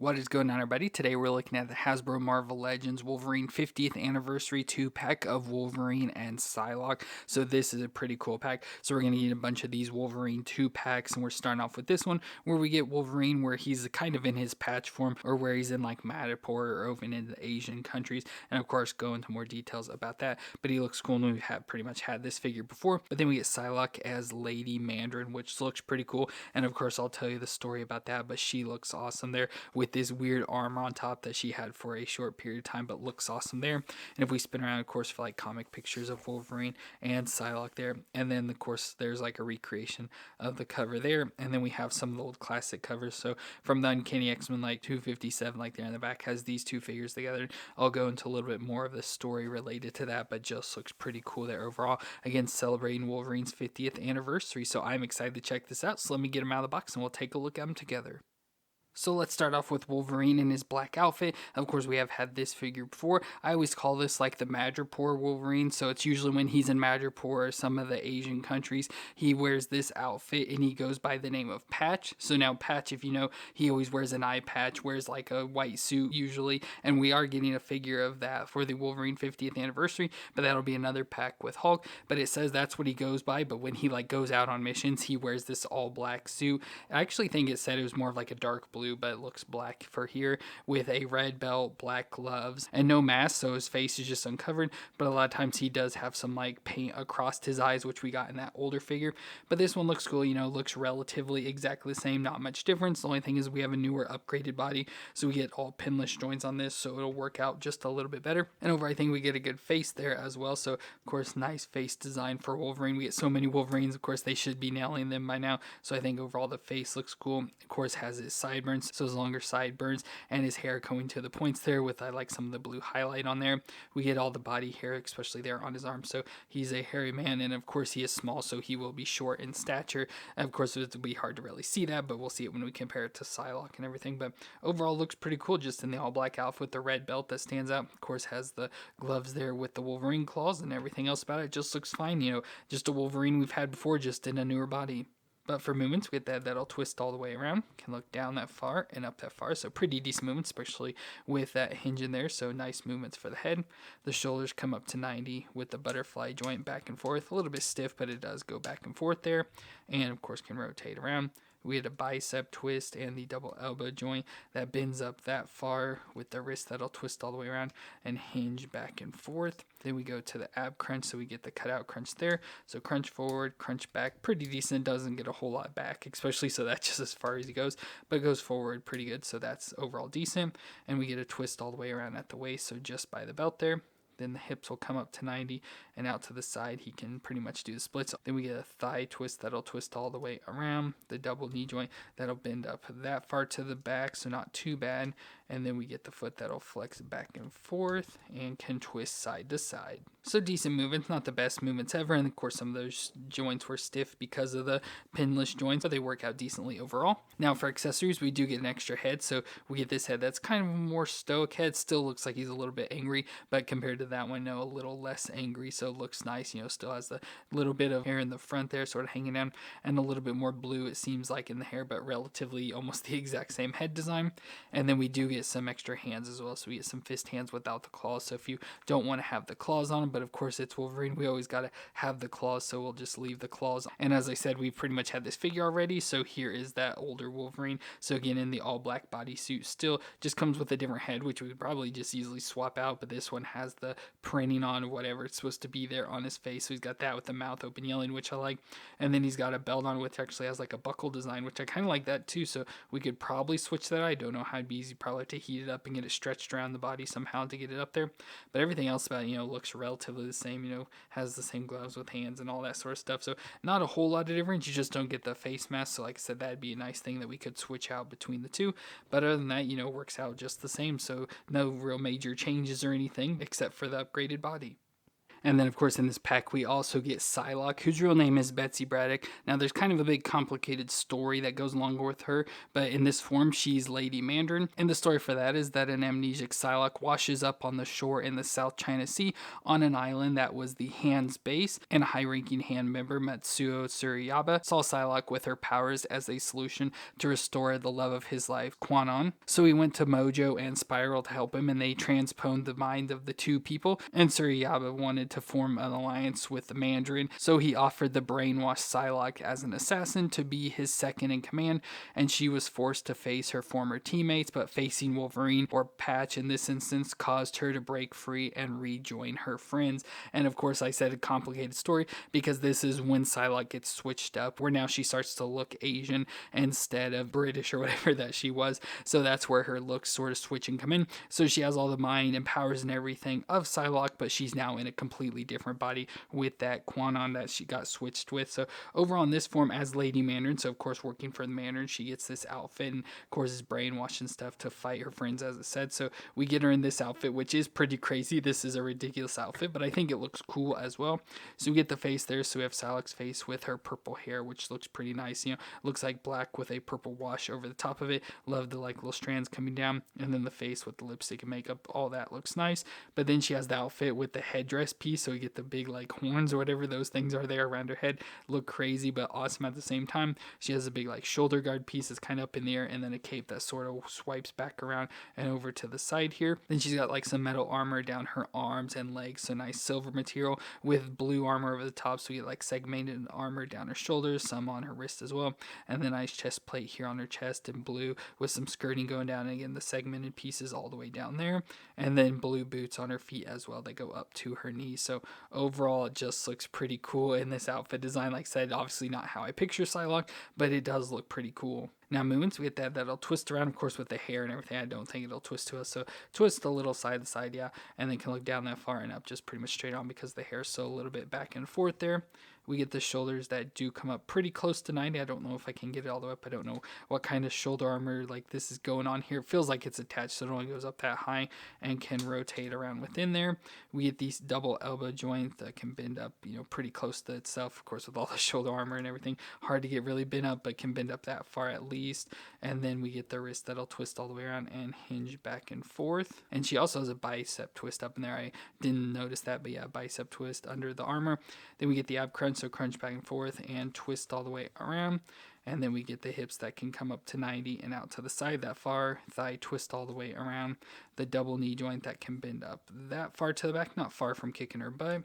What is going on, everybody? Today we're looking at the Hasbro Marvel Legends Wolverine 50th Anniversary 2-pack of Wolverine and Psylocke. So this is a pretty cool pack. So we're going to get a bunch of these Wolverine 2-packs, and we're starting off with this one where we get Wolverine where he's kind of in his patch form, or where he's in like Mandarin or over in the Asian countries, and of course go into more details about that. But he looks cool, and we have pretty much had this figure before. But then we get Psylocke as Lady Mandarin, which looks pretty cool, and of course I'll tell you the story about that, but she looks awesome there with this weird armor on top that she had for a short period of time, but looks awesome there. And if we spin around, of course, for like comic pictures of Wolverine and Psylocke there, and then of course there's like a recreation of the cover there, and then we have some of the old classic covers. So from the Uncanny X-Men like 257, like there in the back, has these two figures together. I'll go into a little bit more of the story related to that, but just looks pretty cool there overall. Again, celebrating Wolverine's 50th anniversary, so I'm excited to check this out. So let me get him out of the box and we'll take a look at them together. So let's start off with Wolverine in his black outfit. Of course, we have had this figure before. I always call this like the Madripoor Wolverine. So it's usually when he's in Madripoor or some of the Asian countries, he wears this outfit and he goes by the name of Patch. So now Patch, if you know, he always wears an eye patch, wears like a white suit usually. And we are getting a figure of that for the Wolverine 50th anniversary, but that'll be another pack with Hulk. But it says that's what he goes by. But when he like goes out on missions, he wears this all black suit. I actually think it said it was more of like a dark blue, but it looks black for here, with a red belt, black gloves, and no mask, so his face is just uncovered. But a lot of times he does have some like paint across his eyes, which we got in that older figure. But this one looks cool, you know, looks relatively exactly the same, not much difference. The only thing is we have a newer upgraded body, so we get all pinless joints on this, so it'll work out just a little bit better. And over, I think we get a good face there as well. So of course, nice face design for Wolverine. We get so many Wolverines, of course they should be nailing them by now, so I think overall the face looks cool. Of course, has his sideburns, so his longer sideburns, and his hair going to the points there with I like some of the blue highlight on there. We get all the body hair, especially there on his arm, so he's a hairy man, and of course he is small, so he will be short in stature. And of course it would be hard to really see that, but we'll see it when we compare it to Psylocke and everything. But overall looks pretty cool, just in the all black outfit with the red belt that stands out. Of course has the gloves there with the Wolverine claws, and everything else about it just looks fine, you know, just a Wolverine we've had before, just in a newer body. But for movements, we get that'll twist all the way around. Can look down that far and up that far. So pretty decent movements, especially with that hinge in there. So nice movements for the head. The shoulders come up to 90 with the butterfly joint back and forth. A little bit stiff, but it does go back and forth there. And of course can rotate around. We had a bicep twist and the double elbow joint that bends up that far, with the wrist that'll twist all the way around and hinge back and forth. Then we go to the ab crunch, so we get the cutout crunch there. So crunch forward, crunch back, pretty decent. Doesn't get a whole lot back, especially, so that's just as far as he goes, but it goes forward pretty good, so that's overall decent. And we get a twist all the way around at the waist, so just by the belt there. Then the hips will come up to 90, and out to the side he can pretty much do the splits. Then we get a thigh twist that'll twist all the way around. The double knee joint that'll bend up that far to the back, so not too bad. And then we get the foot that'll flex back and forth and can twist side to side. So decent movements, not the best movements ever, and of course some of those joints were stiff because of the pinless joints, but they work out decently overall. Now for accessories, we do get an extra head, so we get this head that's kind of a more stoic head. Still looks like he's a little bit angry, but compared to that one, no, a little less angry, so it looks nice. You know, still has the little bit of hair in the front there sort of hanging down, and a little bit more blue it seems like in the hair, but relatively almost the exact same head design. And then we do get some extra hands as well, so we get some fist hands without the claws. So if you don't want to have the claws on them, but of course it's Wolverine, we always got to have the claws, so we'll just leave the claws. And as I said, we've pretty much had this figure already, so here is that older Wolverine. So again, in the all black bodysuit, still just comes with a different head, which we could probably just easily swap out, but this one has the printing on whatever it's supposed to be there on his face, so he's got that with the mouth open yelling, which I like. And then he's got a belt on which actually has like a buckle design, which I kind of like that too, so we could probably switch that. I don't know how it'd be easy, probably have to heat it up and get it stretched around the body somehow to get it up there. But everything else about it, you know, looks relatively the same, you know, has the same gloves with hands and all that sort of stuff. So not a whole lot of difference. You just don't get the face mask. So like I said, that'd be a nice thing that we could switch out between the two. But other than that, you know, works out just the same. So no real major changes or anything except for the upgraded body. And then, of course, in this pack, we also get Psylocke, whose real name is Betsy Braddock. Now, there's kind of a big complicated story that goes along with her, but in this form, she's Lady Mandarin. And the story for that is that an amnesiac Psylocke washes up on the shore in the South China Sea on an island that was the Hand's base, and a high-ranking Hand member, Matsuo Tsuruyaba, saw Psylocke with her powers as a solution to restore the love of his life, Kwanon. So he went to Mojo and Spiral to help him, and they transponed the mind of the two people, and Tsuruyaba wanted to form an alliance with the Mandarin, so he offered the brainwashed Psylocke as an assassin to be his second in command, and she was forced to face her former teammates, but facing Wolverine, or Patch in this instance, caused her to break free and rejoin her friends. And of course, I said a complicated story because this is when Psylocke gets switched up, where now she starts to look Asian instead of British or whatever that she was, so that's where her looks sort of switch and come in. So she has all the mind and powers and everything of Psylocke, but she's now in a completely different body with that Kwanon that she got switched with. So overall in this form as Lady Mandarin, so of course working for the Mandarin, she gets this outfit and of course is brainwashed and stuff to fight her friends, as I said. So we get her in this outfit, which is pretty crazy. This is a ridiculous outfit, but I think it looks cool as well. So we get the face there, so we have Psylocke's face with her purple hair, which looks pretty nice. You know, looks like black with a purple wash over the top of it. Love the like little strands coming down, and then the face with the lipstick and makeup, all that looks nice. But then she has the outfit with the headdress piece, so we get the big like horns or whatever those things are there around her head. Look crazy but awesome at the same time. She has a big like shoulder guard piece that's kind of up in the air, and then a cape that sort of swipes back around and over to the side here. Then she's got like some metal armor down her arms and legs, so nice silver material with blue armor over the top, so we get like segmented armor down her shoulders, some on her wrist as well, and then nice chest plate here on her chest in blue with some skirting going down, and again the segmented pieces all the way down there, and then blue boots on her feet as well that go up to her knees. So overall it just looks pretty cool in this outfit design. Like I said, obviously not how I picture Psylocke, but it does look pretty cool. Now moons, we get that'll twist around, of course, with the hair and everything. I don't think it'll twist to us, so twist a little side to side, yeah, and then can look down that far and up just pretty much straight on because the hair's so a little bit back and forth there. We get the shoulders that do come up pretty close to 90. I don't know if I can get it all the way up. I don't know what kind of shoulder armor like this is going on here. It feels like it's attached, so it only goes up that high and can rotate around within there. We get these double elbow joints that can bend up, you know, pretty close to itself, of course, with all the shoulder armor and everything. Hard to get really bent up, but can bend up that far at least. And then we get the wrist that'll twist all the way around and hinge back and forth. And she also has a bicep twist up in there. I didn't notice that, but yeah, bicep twist under the armor. Then we get the ab crunch, so crunch back and forth and twist all the way around. And then we get the hips that can come up to 90 and out to the side that far. Thigh twist all the way around. The double knee joint that can bend up that far to the back, not far from kicking her butt.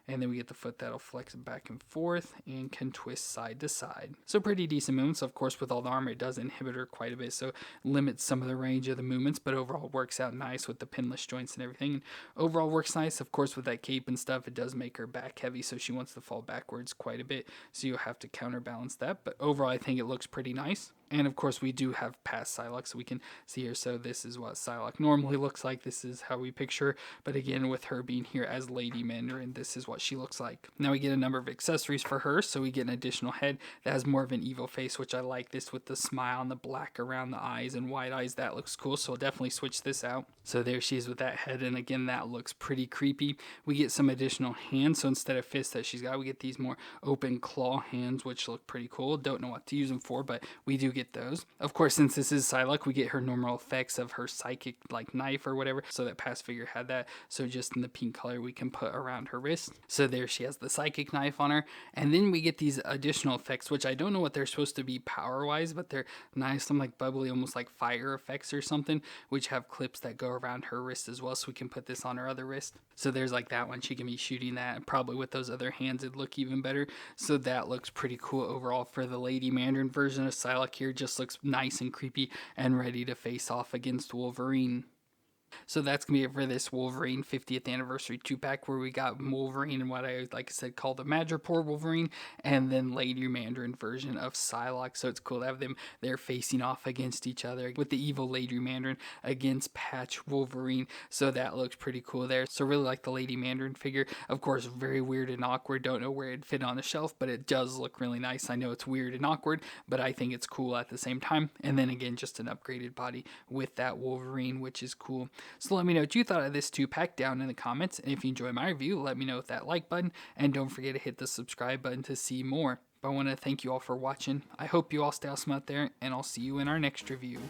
And then we get the foot that'll flex back and forth and can twist side to side. So pretty decent movements. Of course, with all the armor, it does inhibit her quite a bit, so limits some of the range of the movements, but overall works out nice with the pinless joints and everything. And overall works nice. Of course, with that cape and stuff, it does make her back heavy, so she wants to fall backwards quite a bit, so you'll have to counterbalance that. But overall, I think it looks pretty nice. And of course, we do have past Psylocke, so we can see here. So this is what Psylocke normally looks like. This is how we picture her. But again, with her being here as Lady Mandarin, this is what she looks like. Now we get a number of accessories for her. So we get an additional head that has more of an evil face, which I like this with the smile and the black around the eyes and wide eyes. That looks cool. So I'll definitely switch this out. So there she is with that head. And again, that looks pretty creepy. We get some additional hands. So instead of fists that she's got, we get these more open claw hands, which look pretty cool. Don't know what to use them for, but we do get those. Of course, since this is Psylocke, we get her normal effects of her psychic like knife or whatever, so that past figure had that, so just in the pink color we can put around her wrist. So there she has the psychic knife on her, and then we get these additional effects, which I don't know what they're supposed to be power wise, but they're nice, some like bubbly, almost like fire effects or something, which have clips that go around her wrist as well, so we can put this on her other wrist. So there's like that one, she can be shooting that, and probably with those other hands it'd look even better. So that looks pretty cool overall for the Lady Mandarin version of Psylocke here. Just looks nice and creepy and ready to face off against Wolverine. So that's going to be it for this Wolverine 50th Anniversary 2-pack, where we got Wolverine and what I, like I said, call the Madripoor Wolverine, and then Lady Mandarin version of Psylocke. So it's cool to have them there facing off against each other, with the evil Lady Mandarin against Patch Wolverine. So that looks pretty cool there. So really like the Lady Mandarin figure. Of course, very weird and awkward. Don't know where it'd fit on the shelf, but it does look really nice. I know it's weird and awkward, but I think it's cool at the same time. And then again, just an upgraded body with that Wolverine, which is cool. So let me know what you thought of this 2-pack down in the comments, and if you enjoy my review, let me know with that like button, and don't forget to hit the subscribe button to see more. But I want to thank you all for watching. I hope you all stay awesome out there, and I'll see you in our next review.